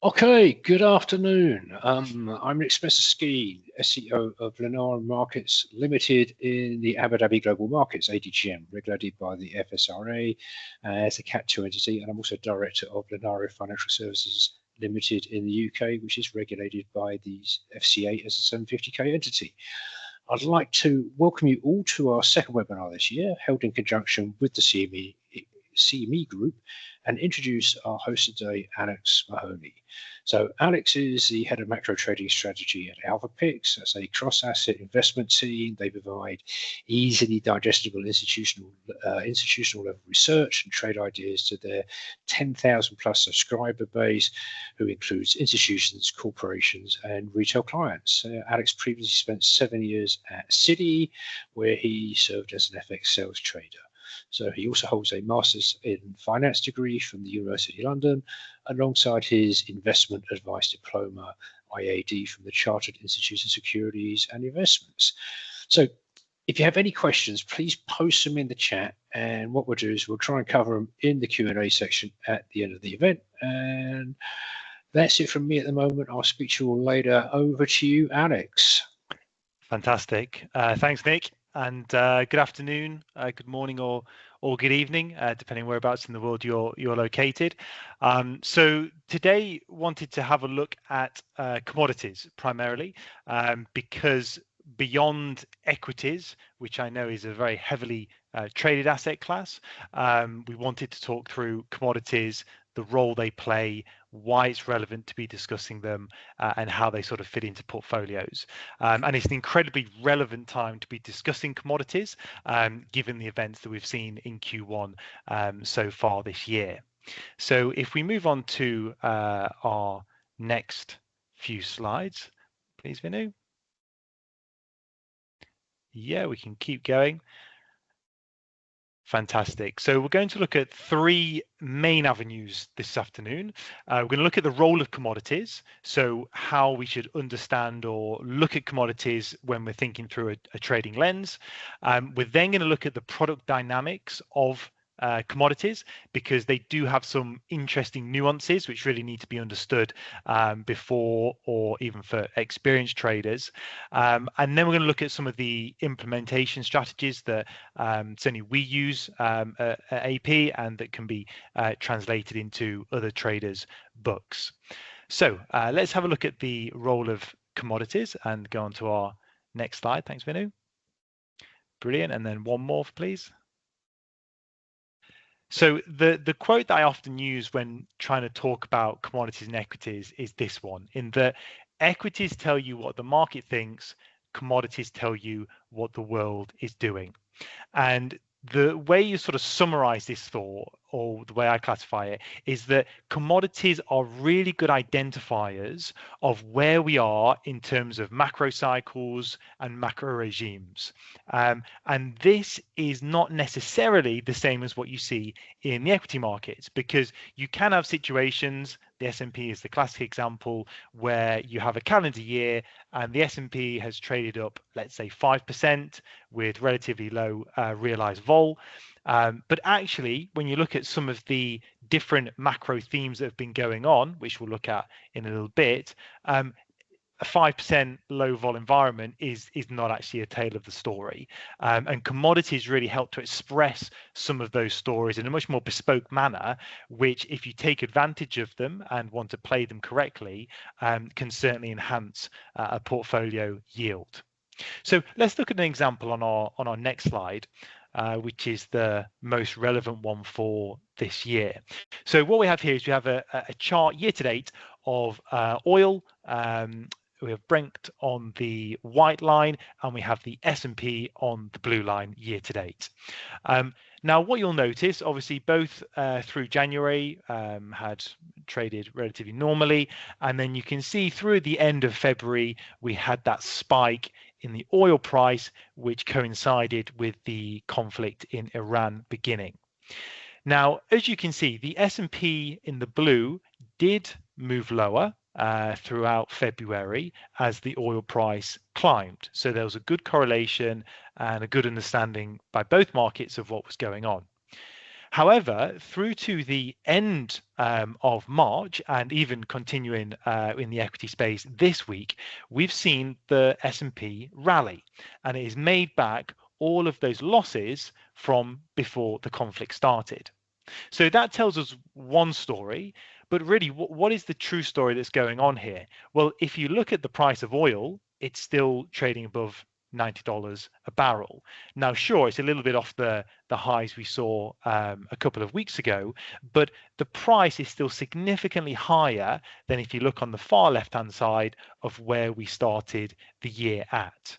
Okay, good afternoon. I'm Nick Spencer-Skeen, SEO of Lunaro Markets Limited in the Abu Dhabi Global Markets, ADGM, regulated by the FSRA as a Cat 2 entity, and I'm also Director of Lunaro Financial Services Limited in the UK, which is regulated by the FCA as a 750k entity. I'd like to welcome you all to our second webinar this year, held in conjunction with the CME Group, and introduce our host today, Alex Mahoney. So Alex is the head of macro trading strategy at AlphaPix. That's a cross-asset investment team. They provide easily digestible institutional level research and trade ideas to their 10,000 plus subscriber base, who includes institutions, corporations, and retail clients. Alex previously spent 7 years at Citi, where he served as an FX sales trader. So he also holds a master's in finance degree from the University of London, alongside his investment advice diploma, IAD, from the Chartered Institute of Securities and Investments. So if you have any questions, please post them in the chat, and what we'll do is we'll try and cover them in the Q&A section at the end of the event. And that's it from me at the moment. I'll speak to you all later. Over to you, Alex. Fantastic. Thanks, Nick. And good afternoon, good morning, or good evening, depending whereabouts in the world you're located. So today, wanted to have a look at commodities primarily, because beyond equities, which I know is a very heavily traded asset class, we wanted to talk through commodities, the role they play, why it's relevant to be discussing them, and how they sort of fit into portfolios. And it's an incredibly relevant time to be discussing commodities, given the events that we've seen in Q1 so far this year. So if we move on to our next few slides, please, Vinu. Yeah, we can keep going. Fantastic. So we're going to look at three main avenues this afternoon. We're going to look at the role of commodities, so how we should understand or look at commodities when we're thinking through a trading lens. We're then going to look at the product dynamics of commodities, because they do have some interesting nuances which really need to be understood before, or even for experienced traders. And then we're going to look at some of the implementation strategies that certainly we use at AP, and that can be translated into other traders' books. So let's have a look at the role of commodities and go on to our next slide. Thanks, Vinu. Brilliant. And then one more, please. So the quote that I often use when trying to talk about commodities and equities is this one, in that equities tell you what the market thinks, commodities tell you what the world is doing. And the way you sort of summarize this thought, or the way I classify it, is that commodities are really good identifiers of where we are in terms of macro cycles and macro regimes. And this is not necessarily the same as what you see in the equity markets, because you can have situations, the S&P is the classic example, where you have a calendar year and the S&P has traded up, let's say 5%, with relatively low realized vol. But actually, when you look at some of the different macro themes that have been going on, which we'll look at in a little bit, a 5% low vol environment is not actually a tale of the story. And commodities really help to express some of those stories in a much more bespoke manner, which, if you take advantage of them and want to play them correctly, can certainly enhance a portfolio yield. So let's look at an example on our next slide, which is the most relevant one for this year. So what we have here is we have a chart year to date of oil. We have Brent on the white line, and we have the S&P on the blue line year to date. Now, what you'll notice, obviously, both through January had traded relatively normally, and then you can see through the end of February, we had that spike in the oil price, which coincided with the conflict in Iran beginning. Now, as you can see, the S&P in the blue did move lower throughout February as the oil price climbed. So there was a good correlation and a good understanding by both markets of what was going on. However, through to the end of March, and even continuing in the equity space this week, we've seen the S&P rally, and it has made back all of those losses from before the conflict started. So that tells us one story, but really, what is the true story that's going on here? Well, if you look at the price of oil, it's still trading above $90 a barrel. Now, sure, it's a little bit off the highs we saw a couple of weeks ago, but the price is still significantly higher than if you look on the far left-hand side of where we started the year at.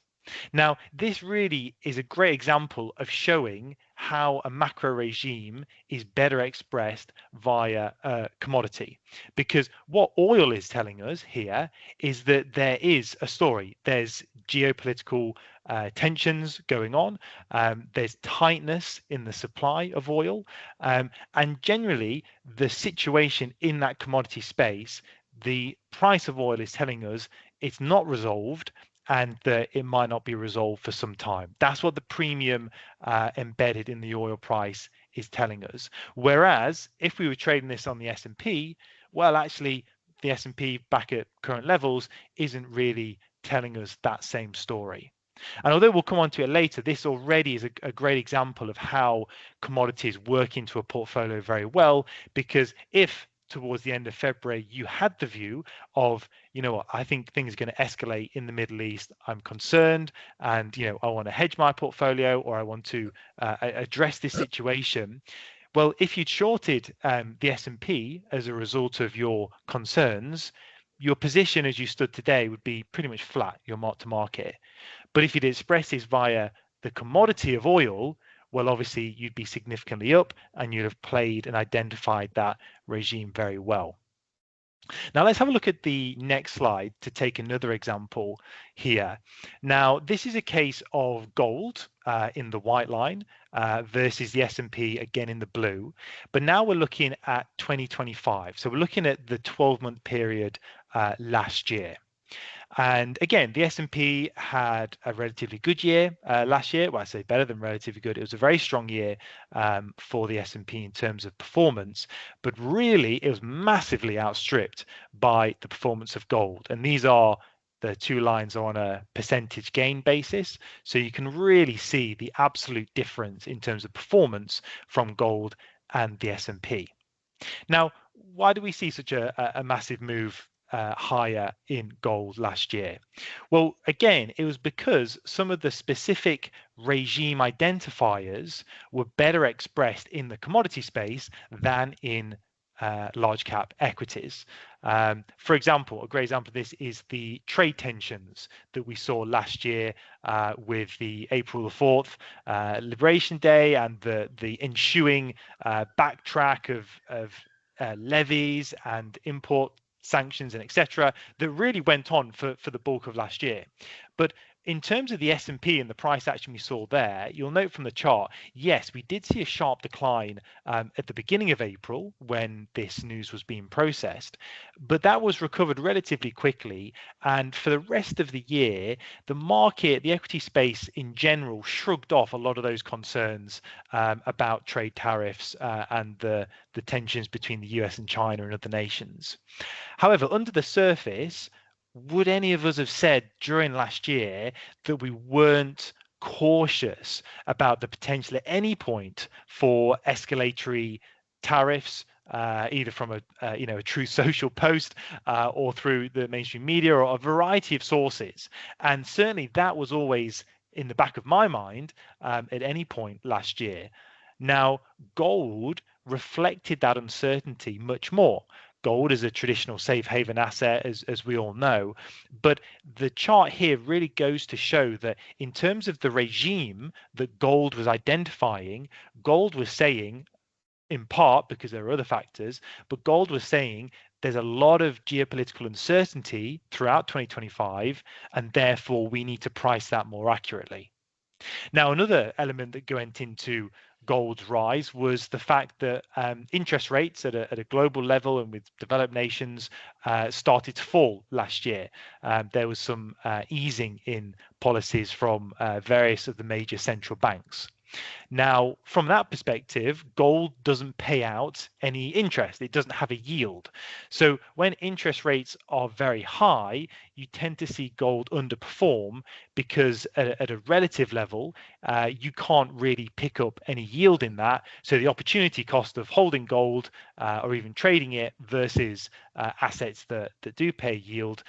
Now, this really is a great example of showing how a macro regime is better expressed via a commodity. Because what oil is telling us here is that there is a story. There's geopolitical tensions going on. There's tightness in the supply of oil. And generally, the situation in that commodity space, the price of oil is telling us it's not resolved, and that it might not be resolved for some time. That's what the premium embedded in the oil price is telling us. Whereas if we were trading this on the S&P, well, actually, the S&P back at current levels isn't really telling us that same story. And although we'll come on to it later, this already is a great example of how commodities work into a portfolio very well, because if towards the end of February, you had the view of, you know what, I think things are going to escalate in the Middle East. I'm concerned, and I want to hedge my portfolio, or I want to address this situation. Well, if you'd shorted the S&P as a result of your concerns, your position as you stood today would be pretty much flat, your mark to market. But if you'd express this via the commodity of oil, well, obviously you'd be significantly up, and you'd have played and identified that regime very well. Now let's have a look at the next slide to take another example here. Now this is a case of gold in the white line versus the S&P again in the blue, but now we're looking at 2025. So we're looking at the 12-month period last year. And again, the S&P had a relatively good year last year. Well, I say better than relatively good. It was a very strong year for the S&P in terms of performance, but really it was massively outstripped by the performance of gold. And these are the two lines on a percentage gain basis. So you can really see the absolute difference in terms of performance from gold and the S&P. Now, why do we see such a massive move higher in gold last year? Well, again, it was because some of the specific regime identifiers were better expressed in the commodity space than in large cap equities. For example, a great example of this is the trade tensions that we saw last year with the April the 4th Liberation Day and the ensuing backtrack of levies and import sanctions and etc. that really went on for the bulk of last year. But in terms of the S&P and the price action we saw there, you'll note from the chart, yes, we did see a sharp decline at the beginning of April when this news was being processed, but that was recovered relatively quickly. And for the rest of the year, the market, the equity space in general, shrugged off a lot of those concerns about trade tariffs and the tensions between the US and China and other nations. However, under the surface, would any of us have said during last year that we weren't cautious about the potential at any point for escalatory tariffs, either from a true social post or through the mainstream media or a variety of sources? And certainly that was always in the back of my mind at any point last year. Now, gold reflected that uncertainty much more. Gold is a traditional safe haven asset, as we all know, but the chart here really goes to show that in terms of the regime that gold was identifying, gold was saying, in part because there are other factors, but gold was saying there's a lot of geopolitical uncertainty throughout 2025, and therefore we need to price that more accurately. Now, another element that went into gold's rise was the fact that interest rates at a global level and with developed nations started to fall last year. There was some easing in policies from various of the major central banks. Now, from that perspective, gold doesn't pay out any interest. It doesn't have a yield. So when interest rates are very high, you tend to see gold underperform because at a relative level, you can't really pick up any yield in that. So the opportunity cost of holding gold or even trading it versus assets that do pay yield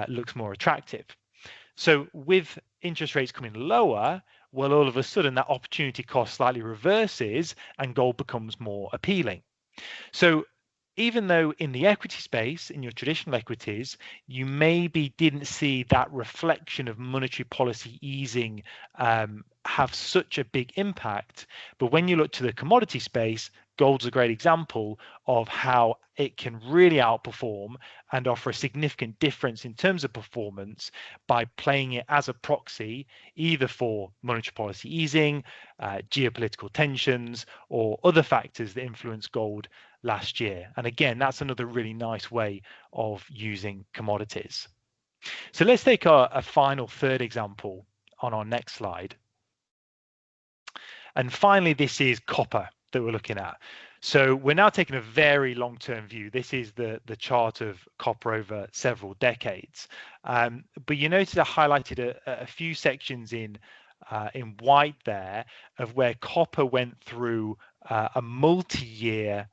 looks more attractive. So with interest rates coming lower, well, all of a sudden that opportunity cost slightly reverses and gold becomes more appealing. So even though in the equity space, in your traditional equities, you maybe didn't see that reflection of monetary policy easing have such a big impact, but when you look to the commodity space, gold's a great example of how it can really outperform and offer a significant difference in terms of performance by playing it as a proxy, either for monetary policy easing, geopolitical tensions, or other factors that influence gold last year. And again, that's another really nice way of using commodities. So let's take a final third example on our next slide. And finally, this is copper that we're looking at. So we're now taking a very long-term view. This is the chart of copper over several decades. But you notice I highlighted a few sections in white there of where copper went through a multi-year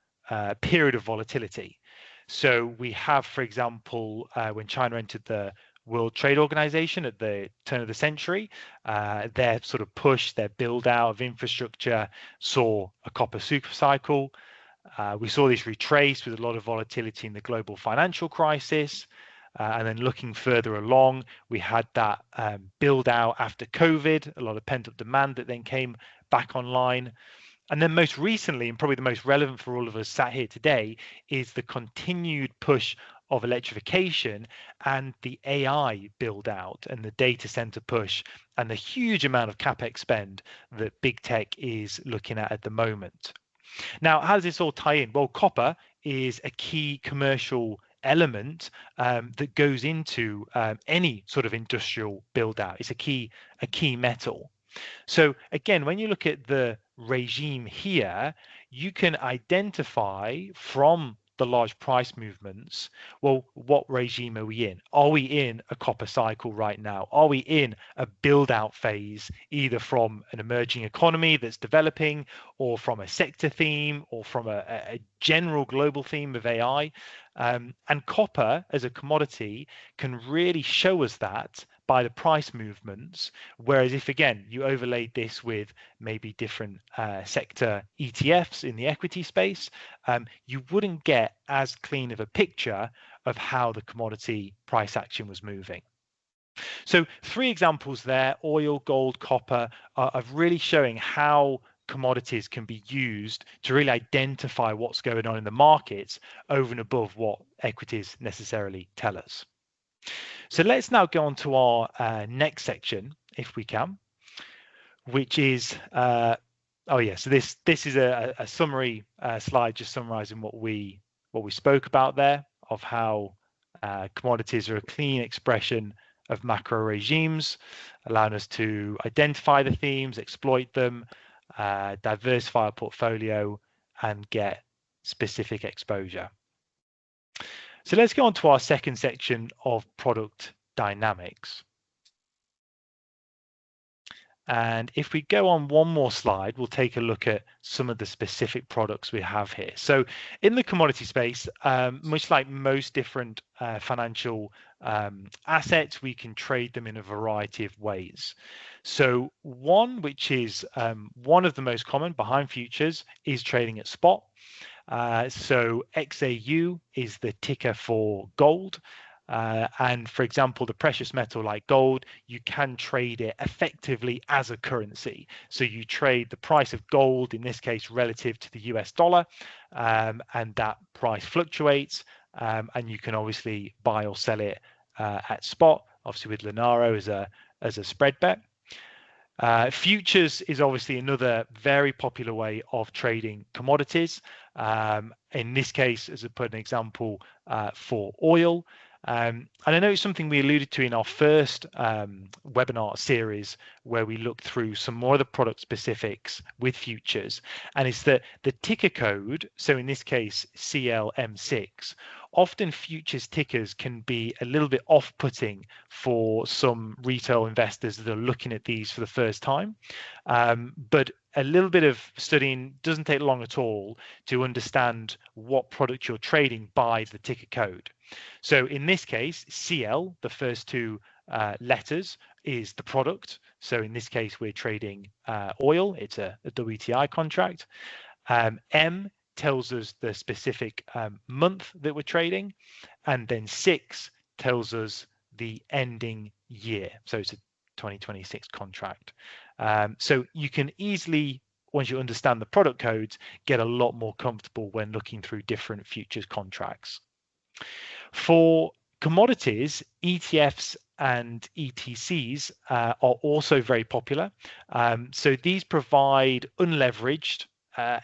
period of volatility. So we have, for example, when China entered the World Trade Organization at the turn of the century, their sort of push, their build out of infrastructure saw a copper super cycle. We saw this retrace with a lot of volatility in the global financial crisis. And then looking further along, we had that build out after COVID, a lot of pent up demand that then came back online. And then most recently, and probably the most relevant for all of us sat here today, is the continued push of electrification and the AI build out and the data center push and the huge amount of capex spend that big tech is looking at the moment. Now, how does this all tie in? Well, copper is a key commercial element that goes into any sort of industrial build out. It's a key metal. So again, when you look at the regime here, you can identify from the large price movements, well, what regime are we in? Are we in a copper cycle right now? Are we in a build out phase, either from an emerging economy that's developing, or from a sector theme, or from a general global theme of AI? And copper as a commodity can really show us that by the price movements. Whereas if, again, you overlaid this with maybe different sector ETFs in the equity space, you wouldn't get as clean of a picture of how the commodity price action was moving. So 3 examples there, oil, gold, copper, of really showing how commodities can be used to really identify what's going on in the markets over and above what equities necessarily tell us. So let's now go on to our next section, if we can, which is, so this is a summary slide just summarizing what we spoke about there, of how commodities are a clean expression of macro regimes, allowing us to identify the themes, exploit them, diversify our portfolio, and get specific exposure. So let's go on to our second section of product dynamics. And if we go on one more slide, we'll take a look at some of the specific products we have here. So in the commodity space, much like most different financial assets, we can trade them in a variety of ways. So one, which is one of the most common behind futures, is trading at spot. So XAU is the ticker for gold. And for example, the precious metal like gold, you can trade it effectively as a currency. So you trade the price of gold, in this case, relative to the US dollar, and that price fluctuates. And you can obviously buy or sell it at spot, obviously with Lunaro as a spread bet. Futures is obviously another very popular way of trading commodities. In this case, as I put an example for oil, And I know it's something we alluded to in our first webinar series, where we looked through some more of the product specifics with futures. And it's that the ticker code, so in this case, CLM6, often futures tickers can be a little bit off-putting for some retail investors that are looking at these for the first time. But a little bit of studying doesn't take long at all to understand what product you're trading by the ticker code. So in this case, CL, the first two letters, is the product. So in this case, we're trading oil. It's a WTI contract. M tells us the specific month that we're trading. And then 6 tells us the ending year. So it's a 2026 contract. So you can easily, once you understand the product codes, get a lot more comfortable when looking through different futures contracts. For commodities, ETFs and ETCs are also very popular. So these provide unleveraged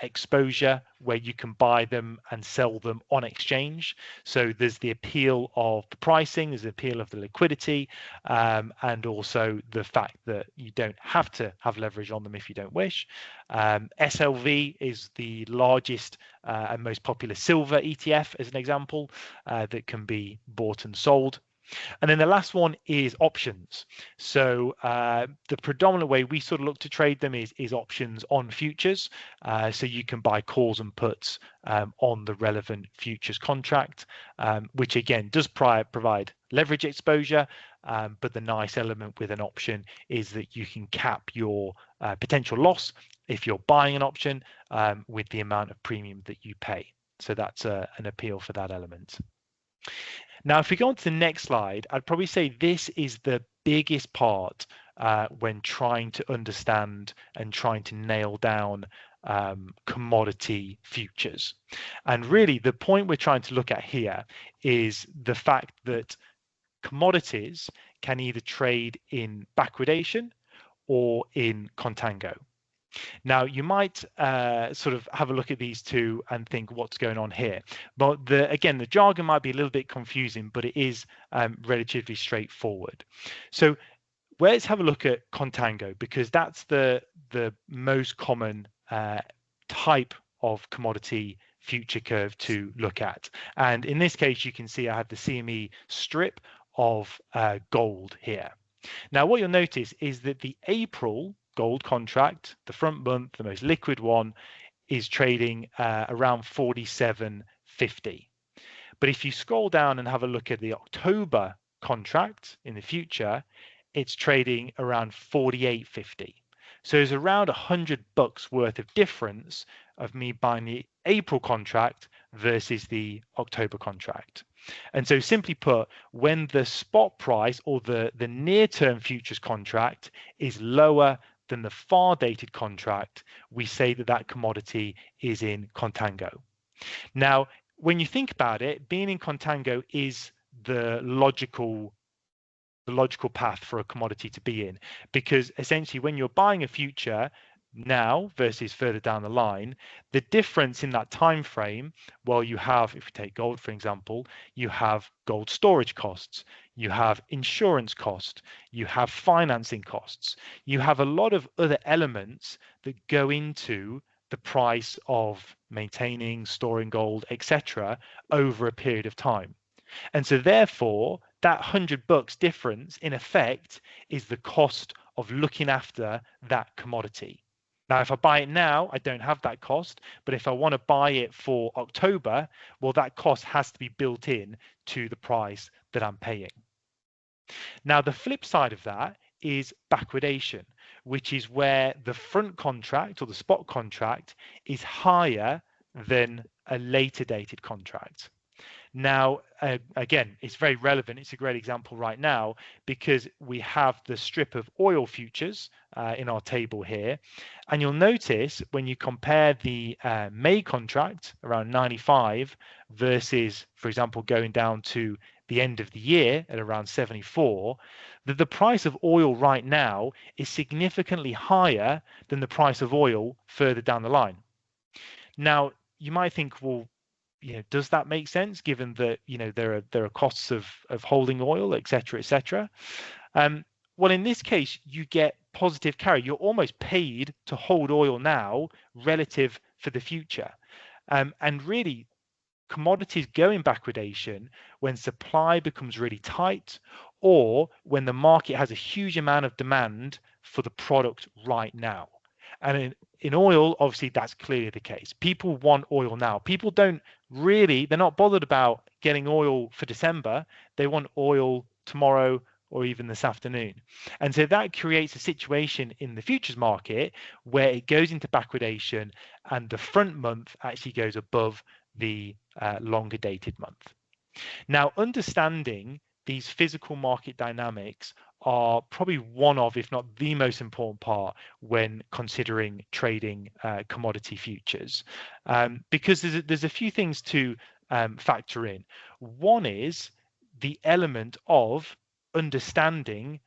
exposure where you can buy them and sell them on exchange. So there's the appeal of the pricing, there's the appeal of the liquidity, and also the fact that you don't have to have leverage on them if you don't wish. SLV is the largest and most popular silver ETF, as an example, that can be bought and sold. And then the last one is options. So the predominant way we sort of look to trade them is options on futures. So you can buy calls and puts on the relevant futures contract, which again does provide leverage exposure. But the nice element with an option is that you can cap your potential loss if you're buying an option with the amount of premium that you pay. So that's an appeal for that element. Now, if we go on to the next slide, I'd probably say this is the biggest part when trying to understand and trying to nail down commodity futures. And really, the point we're trying to look at here is the fact that commodities can either trade in backwardation or in contango. Now, you might sort of have a look at these two and think what's going on here. But again, the jargon might be a little bit confusing, but it is relatively straightforward. So let's have a look at contango, because that's the most common type of commodity future curve to look at. And in this case, you can see I have the CME strip of gold here. Now, what you'll notice is that the April gold contract, the front month, the most liquid one, is trading around 47.50. But if you scroll down and have a look at the October contract in the future, it's trading around 48.50. So there's around $100 worth of difference of me buying the April contract versus the October contract. And so simply put, when the spot price or the near-term futures contract is lower than the far dated contract, we say that that commodity is in contango. Now, when you think about it, being in contango is the logical path for a commodity to be in, because essentially when you're buying a future now versus further down the line, the difference in that time frame, well, you have, if you take gold for example, you have gold storage costs, you have insurance cost, you have financing costs, you have a lot of other elements that go into the price of maintaining, storing gold, etc., over a period of time. And so therefore that $100 difference in effect is the cost of looking after that commodity. Now, if I buy it now, I don't have that cost, but if I want to buy it for October, well, that cost has to be built in to the price that I'm paying. Now, the flip side of that is backwardation, which is where the front contract or the spot contract is higher than a later dated contract. Now, again, it's very relevant. It's a great example right now because we have the strip of oil futures in our table here. And you'll notice when you compare the May contract around 95 versus, for example, going down to the end of the year at around 74, that the price of oil right now is significantly higher than the price of oil further down the line. Now, you might think, well, does that make sense given that there are costs of holding oil, etc., etc.? Well, in this case, you get positive carry. You're almost paid to hold oil now relative for the future. And really, commodities go in backwardation when supply becomes really tight, or when the market has a huge amount of demand for the product right now. And in oil, obviously, that's clearly the case. People want oil now. People they're not bothered about getting oil for December. They want oil tomorrow or even this afternoon. And so that creates a situation in the futures market where it goes into backwardation and the front month actually goes above the longer dated month. Now, understanding these physical market dynamics are probably one of, if not the most important part when considering trading commodity futures, because there's a few things to factor in. One is the element of understanding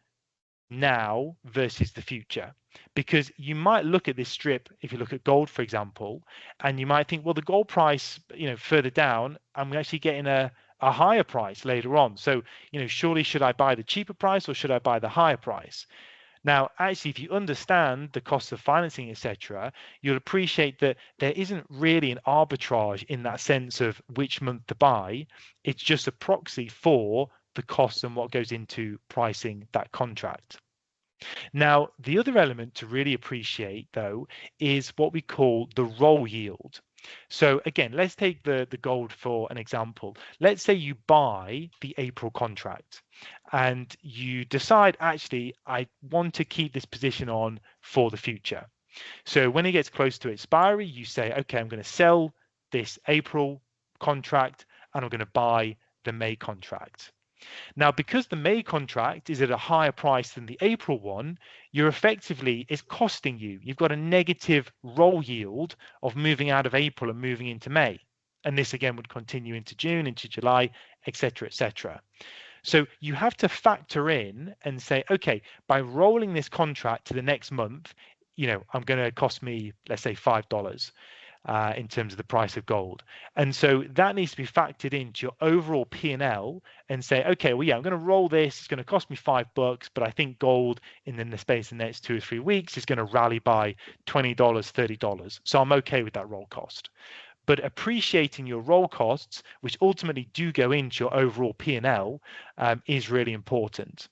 now versus the future, because you might look at this strip, if you look at gold, for example, and you might think, well, the gold price, further down, I'm actually getting a higher price later on. So, surely should I buy the cheaper price or should I buy the higher price? Now, actually, if you understand the cost of financing, etc., you'll appreciate that there isn't really an arbitrage in that sense of which month to buy. It's just a proxy for the costs and what goes into pricing that contract. Now, the other element to really appreciate, though, is what we call the roll yield. So again, let's take the gold for an example. Let's say you buy the April contract and you decide, actually, I want to keep this position on for the future. So when it gets close to expiry, you say, okay, I'm going to sell this April contract and I'm going to buy the May contract. Now, because the May contract is at a higher price than the April one, it's costing you. You've got a negative roll yield of moving out of April and moving into May. And this again would continue into June, into July, etc., etc. So you have to factor in and say, okay, by rolling this contract to the next month, I'm going to cost me, let's say, $5. In terms of the price of gold. And so that needs to be factored into your overall P&L and say, okay, well, yeah, I'm going to roll this. It's going to cost me $5, but I think gold in the space of the next 2 or 3 weeks is going to rally by $20, $30. So I'm okay with that roll cost. But appreciating your roll costs, which ultimately do go into your overall P&L, is really important.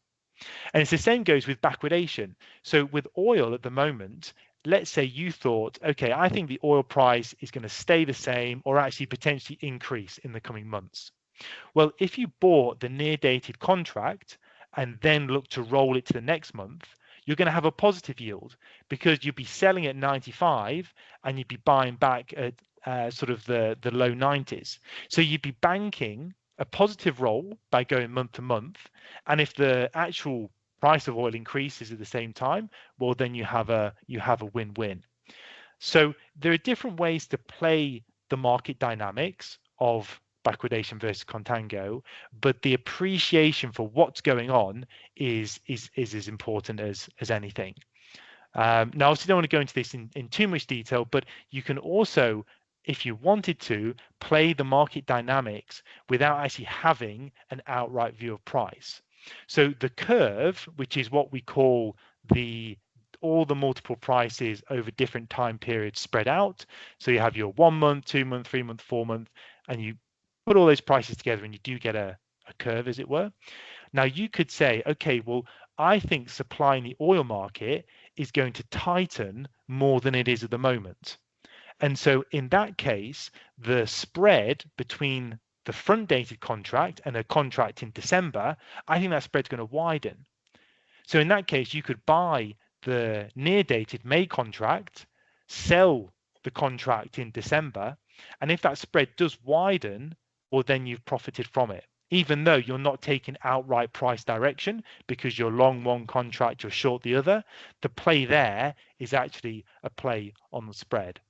And it's the same goes with backwardation. So with oil at the moment, let's say you thought, okay, I think the oil price is going to stay the same or actually potentially increase in the coming months. Well, if you bought the near dated contract and then look to roll it to the next month, you're going to have a positive yield because you'd be selling at 95 and you'd be buying back at sort of the low 90s. So you'd be banking a positive roll by going month to month. And if the actual price of oil increases at the same time, well, then you have a win-win. So there are different ways to play the market dynamics of backwardation versus contango, but the appreciation for what's going on is as important as anything. Now, obviously, don't want to go into this in too much detail, but you can also, if you wanted to, play the market dynamics without actually having an outright view of price. So the curve, which is what we call all the multiple prices over different time periods spread out. So you have your 1 month, 2 month, 3 month, 4 month, and you put all those prices together and you do get a curve, as it were. Now you could say, okay, well, I think supply in the oil market is going to tighten more than it is at the moment. And so in that case, the spread between the front dated contract and a contract in December, I think that spread's going to widen. So in that case, you could buy the near dated May contract, sell the contract in December. And if that spread does widen, well, then you've profited from it, even though you're not taking outright price direction because you're long one contract, you're short the other. The play there is actually a play on the spread.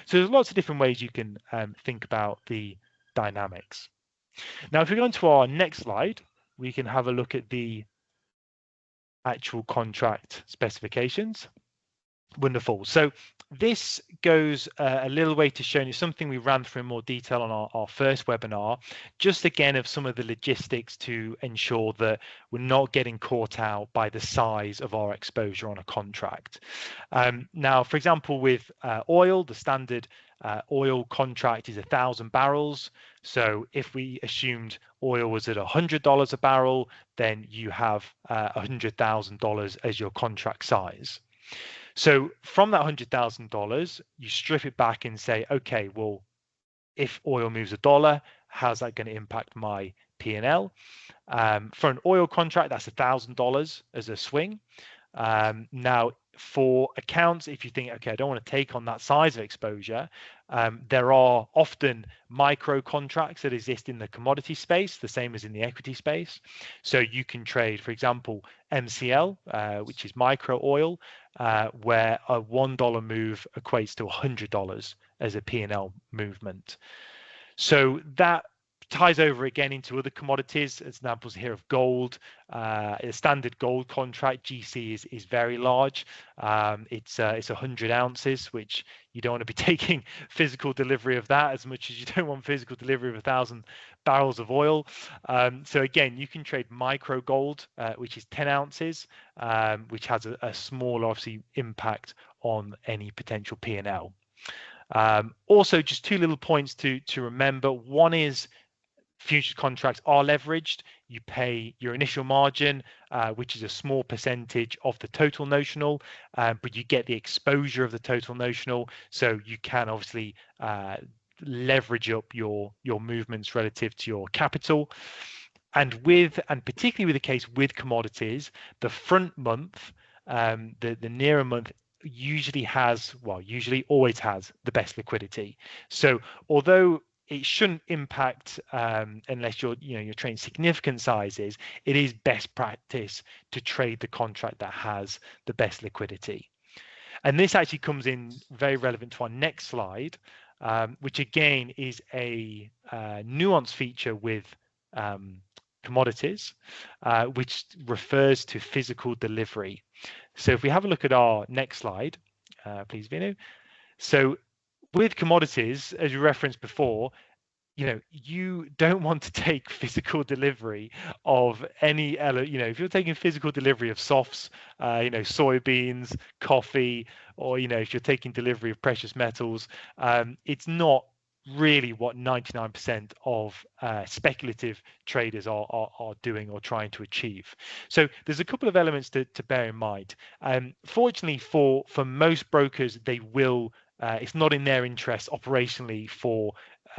So there's lots of different ways you can think about the dynamics. Now, if we go on to our next slide, we can have a look at the actual contract specifications. Wonderful. So This goes a little way to showing you something we ran through in more detail on our first webinar, just again of some of the logistics to ensure that we're not getting caught out by the size of our exposure on a contract. Now, for example, with oil, the standard oil contract is 1,000 barrels. So if we assumed oil was at $100 a barrel, then you have $100,000 as your contract size. So from that $100,000, you strip it back and say, okay, well, if oil moves $1, how's that going to impact my P&L? For an oil contract, that's $1,000 as a swing. Now, for accounts, if you think, okay, I don't want to take on that size of exposure, there are often micro contracts that exist in the commodity space, the same as in the equity space. So you can trade, for example, MCL, which is micro oil, where a $1 move equates to $100 as a P&L movement. So that ties over again into other commodities. Examples here of gold. A standard gold contract, GC, is very large. It's 100 ounces, which you don't want to be taking physical delivery of that as much as you don't want physical delivery of 1,000 barrels of oil. So again, you can trade micro gold, which is 10 ounces, which has a small, obviously, impact on any potential P&L. Also, just two little points to remember. One is futures contracts are leveraged. You pay your initial margin, which is a small percentage of the total notional, but you get the exposure of the total notional. So you can obviously leverage up your movements relative to your capital. And particularly with the case with commodities, the front month, the nearer month, usually always has the best liquidity. So although it shouldn't impact unless you're trading significant sizes, it is best practice to trade the contract that has the best liquidity. And this actually comes in very relevant to our next slide, which again is a nuanced feature with commodities, which refers to physical delivery. So if we have a look at our next slide, please, Vinu. So with commodities, as you referenced before, you don't want to take physical delivery of any, if you're taking physical delivery of softs, soybeans, coffee, or, if you're taking delivery of precious metals, it's not really what 99% of speculative traders are doing or trying to achieve. So there's a couple of elements to bear in mind. Fortunately for most brokers, they will, it's not in their interest operationally for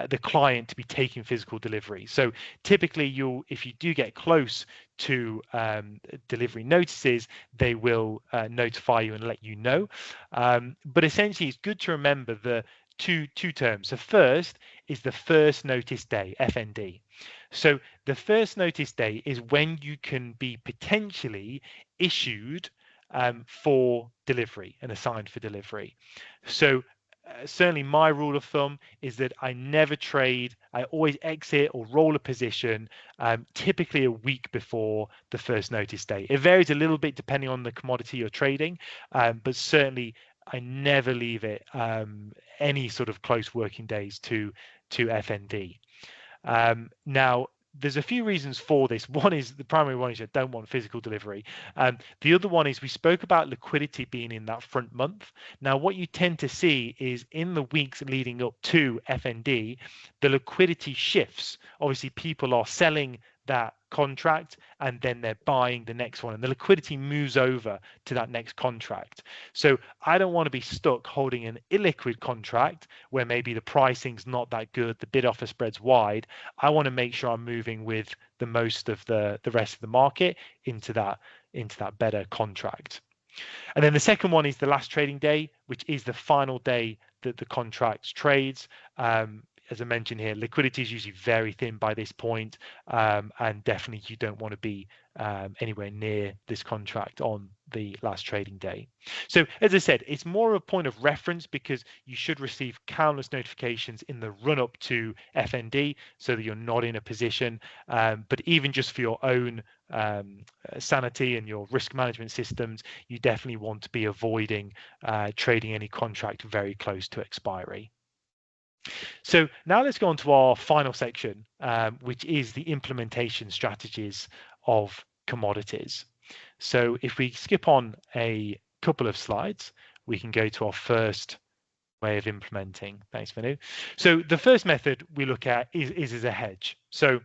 the client to be taking physical delivery. So typically if you do get close to delivery notices, they will notify you and let you know. But essentially, it's good to remember the two terms. The first is the first notice day, FND. So the first notice day is when you can be potentially issued for delivery and assigned for delivery. So certainly my rule of thumb is that I never trade. I always exit or roll a position typically a week before the first notice day. It varies a little bit depending on the commodity you're trading, but certainly I never leave it any sort of close working days to FND. Now, there's a few reasons for this. One is, the primary one is you don't want physical delivery. The other one is we spoke about liquidity being in that front month. Now, what you tend to see is in the weeks leading up to FND, the liquidity shifts. Obviously, people are selling that contract and then they're buying the next one, and the liquidity moves over to that next contract. So I don't want to be stuck holding an illiquid contract where maybe the pricing's not that good, the bid offer spread's wide. I want to make sure I'm moving with the most of the rest of the market into that better contract. And then the second one is the last trading day, which is the final day that the contract trades. as I mentioned here, liquidity is usually very thin by this point, and definitely you don't want to be anywhere near this contract on the last trading day. So as I said, it's more of a point of reference because you should receive countless notifications in the run up to FND so that you're not in a position, but even just for your own sanity and your risk management systems, you definitely want to be avoiding trading any contract very close to expiry. So now let's go on to our final section, which is the implementation strategies of commodities. So if we skip on a couple of slides, we can go to our first way of implementing. Thanks, Manu. So the first method we look at is as a hedge. So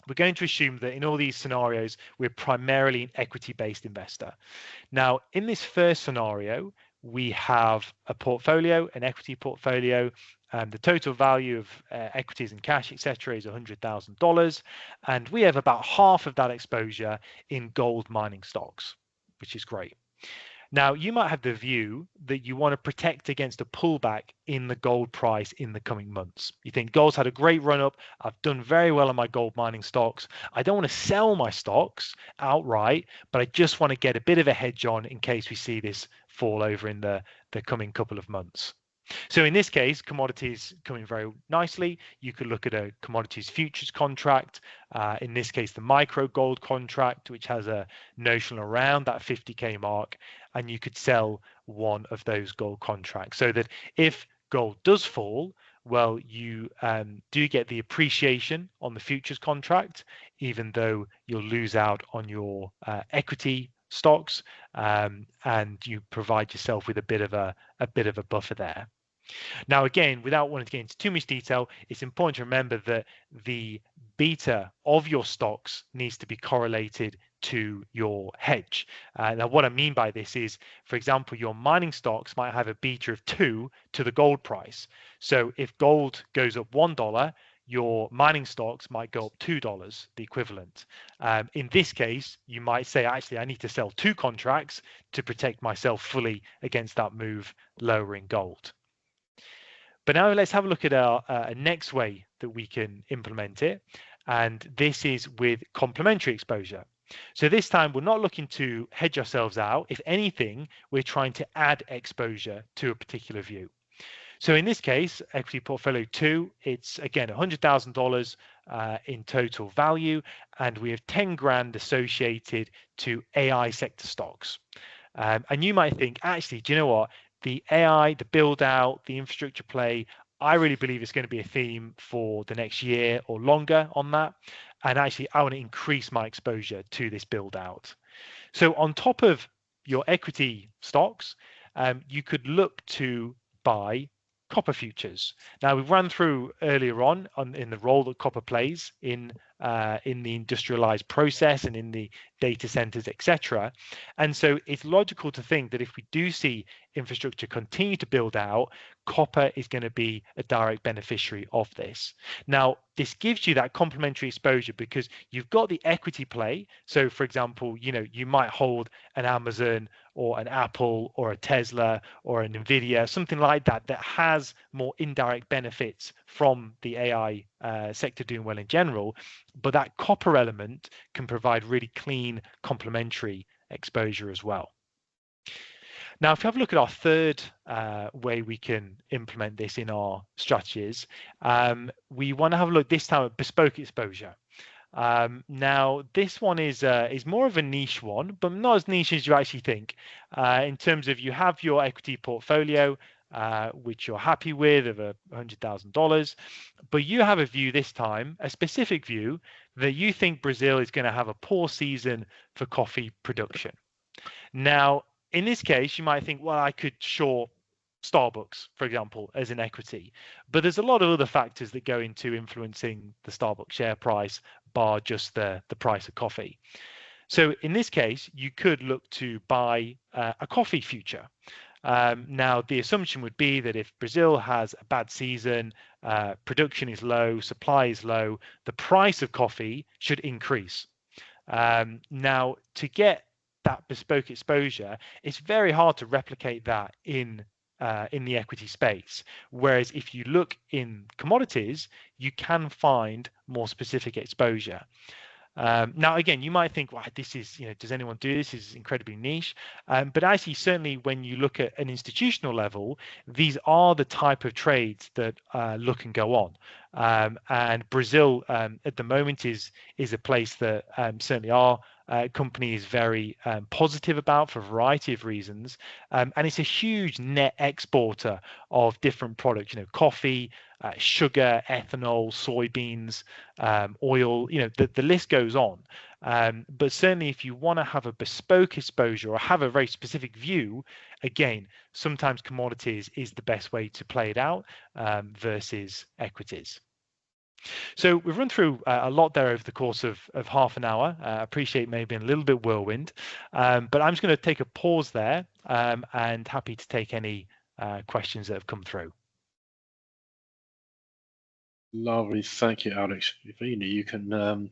we're going to assume that in all these scenarios, we're primarily an equity-based investor. Now, in this first scenario, we have a portfolio, an equity portfolio. The total value of equities and cash, etc., is $100,000, and we have about half of that exposure in gold mining stocks, which is great. Now, you might have the view that you want to protect against a pullback in the gold price in the coming months. You think gold's had a great run up. I've done very well on my gold mining stocks. I don't want to sell my stocks outright, but I just want to get a bit of a hedge on in case we see this fall over in the coming couple of months. So in this case, commodities coming very nicely. You could look at a commodities futures contract. In this case, the micro gold contract, which has a notional around that 50K mark. And you could sell one of those gold contracts so that if gold does fall, well, you do get the appreciation on the futures contract, even though you'll lose out on your equity stocks, and you provide yourself with a bit of a buffer there. Now, again, without wanting to get into too much detail, it's important to remember that the beta of your stocks needs to be correlated to your hedge. Now, what I mean by this is, for example, your mining stocks might have a beta of 2 to the gold price. So if gold goes up $1, your mining stocks might go up $2, the equivalent. In this case, you might say, actually, I need to sell 2 contracts to protect myself fully against that move lower in gold. But now let's have a look at our next way that we can implement it. And this is with complementary exposure. So this time we're not looking to hedge ourselves out. If anything, we're trying to add exposure to a particular view. So in this case, equity portfolio 2, it's again $100,000 in total value, and we have 10 grand associated to AI sector stocks. And you might think, actually, do you know what? The AI, the build out, the infrastructure play, I really believe it's going to be a theme for the next year or longer on that. And actually, I want to increase my exposure to this build out. So on top of your equity stocks, you could look to buy copper futures. Now, we've run through earlier on in the role that copper plays in the industrialized process and in the data centers, etc. And so it's logical to think that if we do see infrastructure continue to build out, copper is going to be a direct beneficiary of this. Now, this gives you that complementary exposure because you've got the equity play. So, for example, you might hold an Amazon or an Apple or a Tesla or an Nvidia, something like that, that has more indirect benefits from the AI sector doing well in general. But that copper element can provide really clean complementary exposure as well. Now, if you have a look at our third way we can implement this in our strategies, we want to have a look this time at bespoke exposure. Now, this one is more of a niche one, but not as niche as you actually think. In terms of you have your equity portfolio, which you're happy with of $100,000, but you have a view this time, a specific view, that you think Brazil is going to have a poor season for coffee production. Now, in this case, you might think, well, I could short Starbucks, for example, as an equity, but there's a lot of other factors that go into influencing the Starbucks share price, bar just the price of coffee. So in this case, you could look to buy a coffee future. Now, the assumption would be that if Brazil has a bad season, production is low, supply is low, the price of coffee should increase. Now, to get that bespoke exposure, it's very hard to replicate that in in the equity space. Whereas if you look in commodities, you can find more specific exposure. Now, again, you might think, well, this is, does anyone do this? This is incredibly niche. But actually, certainly when you look at an institutional level, these are the type of trades that look and go on. And Brazil at the moment is a place that certainly our company is very positive about for a variety of reasons. And it's a huge net exporter of different products, coffee, sugar, ethanol, soybeans, oil, the list goes on. But certainly if you want to have a bespoke exposure or have a very specific view, again, sometimes commodities is the best way to play it out versus equities. So we've run through a lot there over the course of half an hour. I appreciate maybe a little bit whirlwind, but I'm just going to take a pause there and happy to take any questions that have come through. Lovely, thank you, Alex. Ivina, you can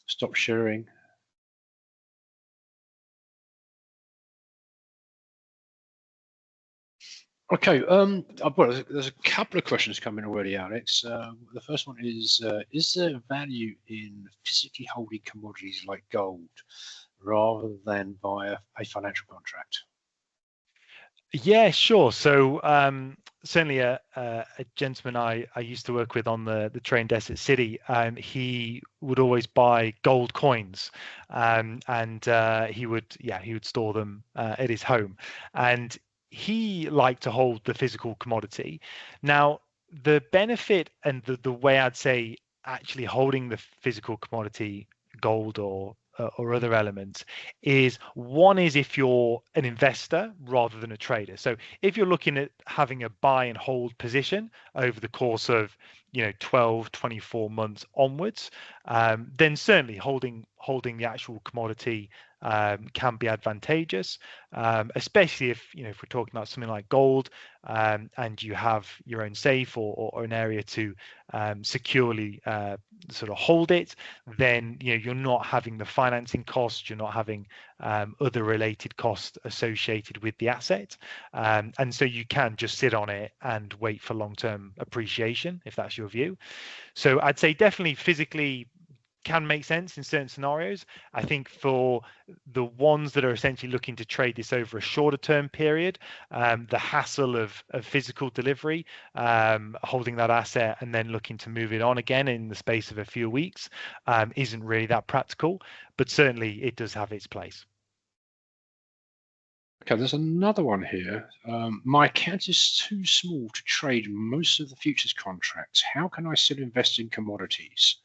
stop sharing. Okay, well, there's a couple of questions coming already, Alex. The first one is there value in physically holding commodities like gold rather than via a financial contract? Yeah, sure. So certainly a gentleman I used to work with on the train desk at Citi, he would always buy gold coins, and he would store them at his home, and he liked to hold the physical commodity. Now, the benefit and the way I'd say actually holding the physical commodity, gold or other elements, is one is if you're an investor rather than a trader. So if you're looking at having a buy and hold position over the course of 12, 24 months onwards, then certainly holding the actual commodity can be advantageous, especially if if we're talking about something like gold, and you have your own safe or an area to securely sort of hold it. Then you're not having the financing costs, you're not having other related costs associated with the asset, and so you can just sit on it and wait for long-term appreciation if that's your view. So I'd say definitely physically can make sense in certain scenarios. I think for the ones that are essentially looking to trade this over a shorter term period, the hassle of physical delivery, holding that asset and then looking to move it on again in the space of a few weeks isn't really that practical, but certainly it does have its place. Okay, there's another one here. My account is too small to trade most of the futures contracts. How can I still invest in commodities?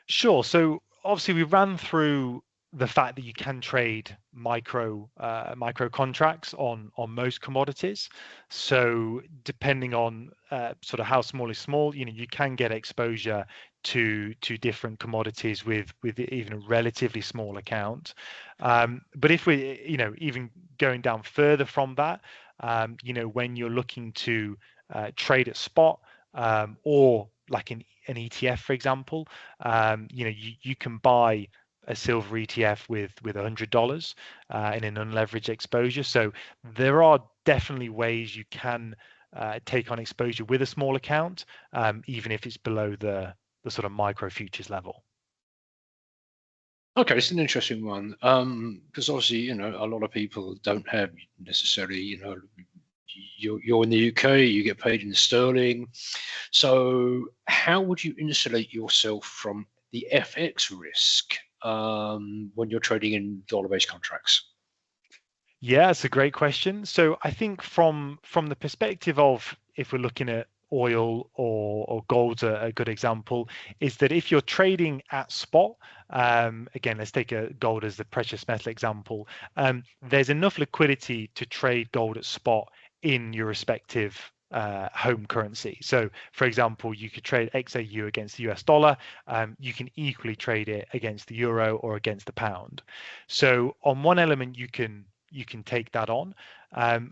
Sure. So obviously we ran through the fact that you can trade micro contracts on most commodities. So depending on sort of how small is small, you can get exposure to different commodities with even a relatively small account. But if we even going down further from that, when you're looking to trade at spot, or like an ETF, for example, you can buy a silver ETF with $100 in an unleveraged exposure. So there are definitely ways you can take on exposure with a small account, even if it's below the sort of micro futures level. Okay, it's an interesting one, because obviously, a lot of people don't have necessarily, you're in the UK, you get paid in sterling. So how would you insulate yourself from the FX risk when you're trading in dollar-based contracts? Yeah, it's a great question. So I think from the perspective of if we're looking at oil or gold's a good example, is that if you're trading at spot, again, let's take gold as the precious metal example, there's enough liquidity to trade gold at spot in your respective home currency. So for example, you could trade XAU against the US dollar. You can equally trade it against the euro or against the pound. So on one element, you can take that on.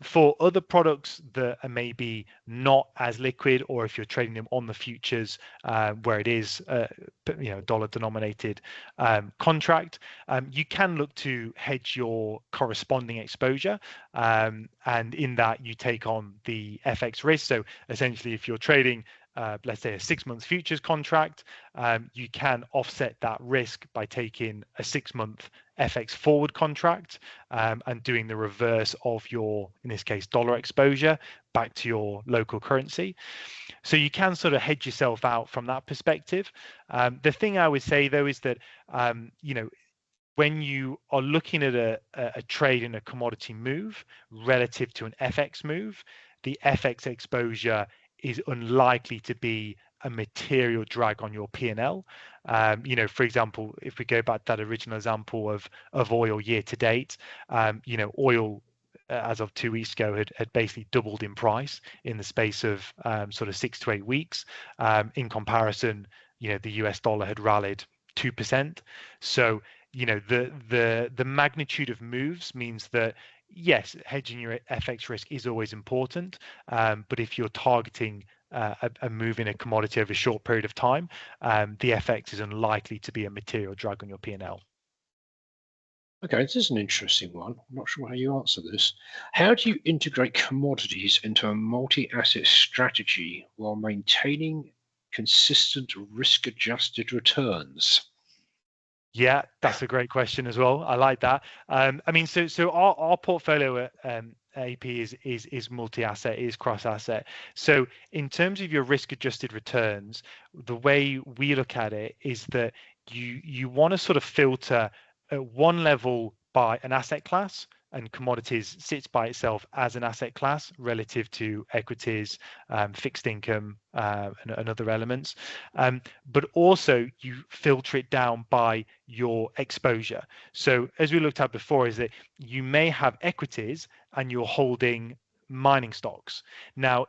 For other products that are maybe not as liquid, or if you're trading them on the futures where it is dollar denominated contract, you can look to hedge your corresponding exposure, and in that you take on the FX risk. So essentially, if you're trading let's say a 6-month futures contract, you can offset that risk by taking a 6-month FX forward contract and doing the reverse of your, in this case, dollar exposure back to your local currency. So you can sort of hedge yourself out from that perspective. The thing I would say, though, is that, when you are looking at a trade in a commodity move relative to an FX move, the FX exposure is unlikely to be a material drag on your P&L. For example, if we go back to that original example of oil year to date, oil as of 2 weeks ago had basically doubled in price in the space of sort of 6 to 8 weeks. In comparison, the US dollar had rallied 2%. So the magnitude of moves means that, yes, hedging your FX risk is always important, but if you're targeting a move in a commodity over a short period of time, the FX is unlikely to be a material drag on your P&L. Okay, this is an interesting one. I'm not sure how you answer this. How do you integrate commodities into a multi-asset strategy while maintaining consistent risk-adjusted returns? Yeah, that's a great question as well. I like that. So our portfolio at AP is multi-asset, is cross-asset. So in terms of your risk-adjusted returns, the way we look at it is that you want to sort of filter at one level by an asset class, and commodities sits by itself as an asset class relative to equities, fixed income, and other elements. But also you filter it down by your exposure. So as we looked at before, is that you may have equities and you're holding mining stocks. Now,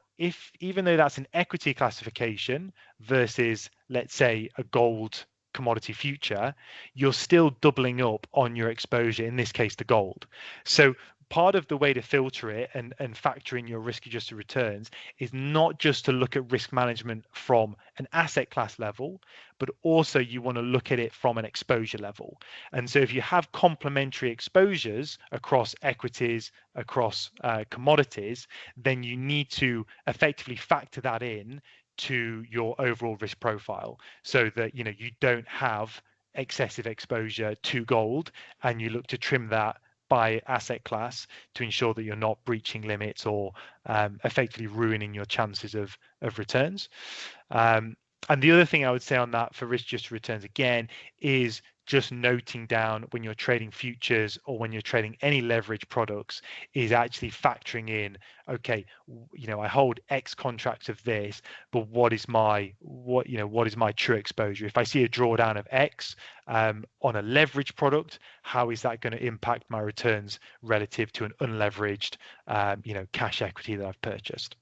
even though that's an equity classification versus, let's say, a gold commodity future, you're still doubling up on your exposure, in this case the gold. So part of the way to filter it and factor in your risk adjusted returns is not just to look at risk management from an asset class level, but also you want to look at it from an exposure level. And so if you have complementary exposures across equities, across commodities, then you need to effectively factor that in to your overall risk profile, so that you don't have excessive exposure to gold, and you look to trim that by asset class to ensure that you're not breaching limits or effectively ruining your chances of returns. And the other thing I would say on that for risk adjusted returns again is just noting down when you're trading futures or when you're trading any leverage products is actually factoring in, okay, I hold X contracts of this, but what is my true exposure? If I see a drawdown of X on a leverage product, how is that going to impact my returns relative to an unleveraged cash equity that I've purchased?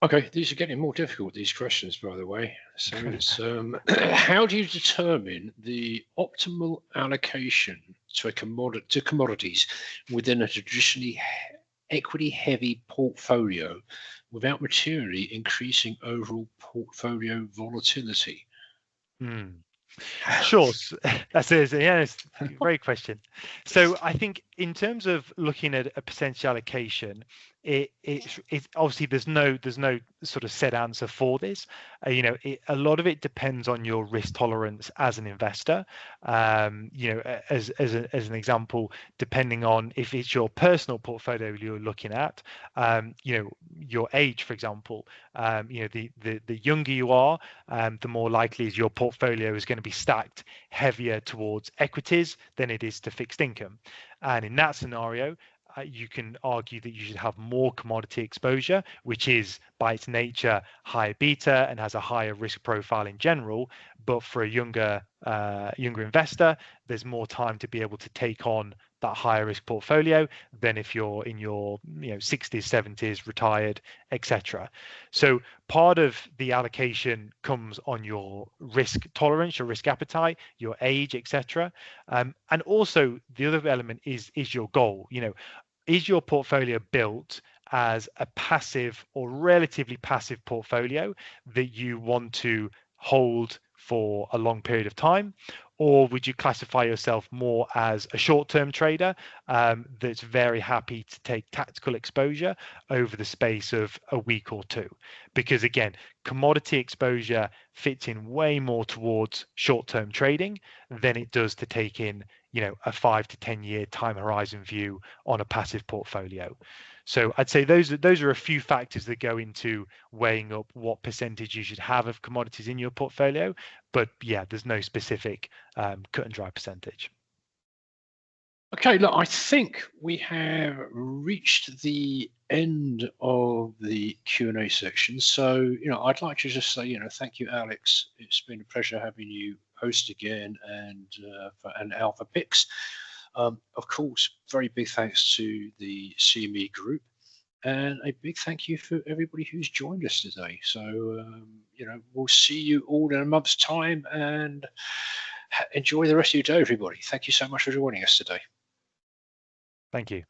Okay, these are getting more difficult, these questions, by the way. So it's how do you determine the optimal allocation to commodities within a traditionally equity-heavy portfolio without materially increasing overall portfolio volatility? Sure, that's a great question. So I think in terms of looking at a percentage allocation, it's obviously there's no sort of set answer for this. A lot of it depends on your risk tolerance as an investor. As an example, depending on if it's your personal portfolio you're looking at, your age, for example, the younger you are, the more likely is your portfolio is going to be stacked heavier towards equities than it is to fixed income. And in that scenario, you can argue that you should have more commodity exposure, which is by its nature higher beta and has a higher risk profile in general. But for a younger investor, there's more time to be able to take on higher risk portfolio than if you're in your 60s, 70s, retired, etc. So part of the allocation comes on your risk tolerance, your risk appetite, your age, etc. And also the other element is your goal. Is your portfolio built as a passive or relatively passive portfolio that you want to hold for a long period of time? Or would you classify yourself more as a short-term trader that's very happy to take tactical exposure over the space of a week or two? Because again, commodity exposure fits in way more towards short-term trading than it does to take in a 5 to 10 year time horizon view on a passive portfolio. So I'd say those are a few factors that go into weighing up what percentage you should have of commodities in your portfolio. But yeah, there's no specific cut and dry percentage. Okay, look, I think we have reached the end of the Q&A section. So, I'd like to just say, thank you, Alex. It's been a pleasure having you host again and Alpha Picks. Of course, very big thanks to the CME Group, and a big thank you for everybody who's joined us today. So, we'll see you all in a month's time, and enjoy the rest of your day, everybody. Thank you so much for joining us today. Thank you.